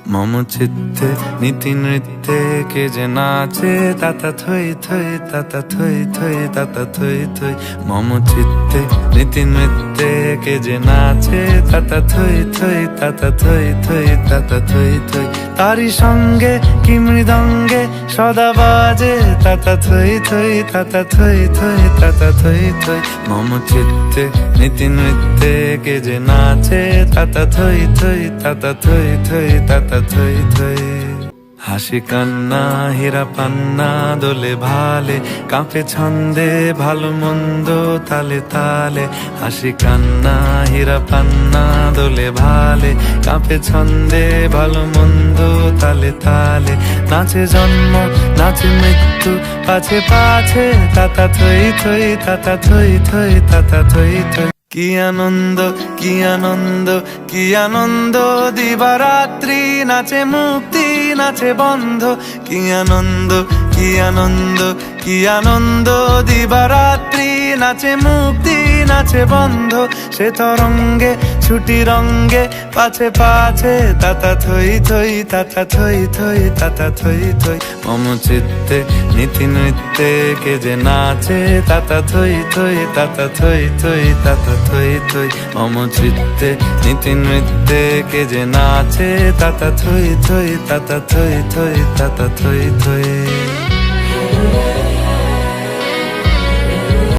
মম চিত্তে নীতি নৃত্যে কে যে নাচে তাতা থই থই তাতা থই থই তাতা থই থই। মম চিত্তে নীতি নৃত্যে কে যে নাচে তাতা থই থই তাতা থই থই তাতা থই থই। তারি সঙ্গে কি মৃদঙ্গে সদা বাজে তাতা থই থই তাতা থই থই তাতা থই থই। মম চিত্তে নীতি নৃত্যে কে যে নাচে তাতা থই থই তাতা থই থই তাতা থই থই। হাসি কান্না হীরা পান্না দোলে ভালে কাঁপে ছন্দে ভালো মন্দ তালে তালে। হাসি কান্না হীরা পান্না দোলে ভালে কাঁপে ছন্দে ভালো মন্দ তালে তালে। নাচে জন্ম নাচে মৃত্যু পাছে পাছে তাতা থই থই তাতা থই থই তাতা থই থই। কি আনন্দ কি আনন্দ কি আনন্দ দিবারাত্রি নাচে মুক্তি নাচে বন্ধ। কি আনন্দ কি আনন্দ কি আনন্দ দিবারাত্রি নাচে মুক্তি নাচে বন্ধ। সে তরঙ্গে ছুটি রঙ্গে পাছে পাছে তাতা থই থই তাতা থই থই তাতা থই থই। মম চিত্তে নীতি নৃত্যে কে যে নাচে তাতা থই থই তাতা থই থই তাতা থই থই। মম চিত্তে নীতি নৃত্যে কে যে নাচে তাতা থই থই তাতা থই থই তাতা থই থই।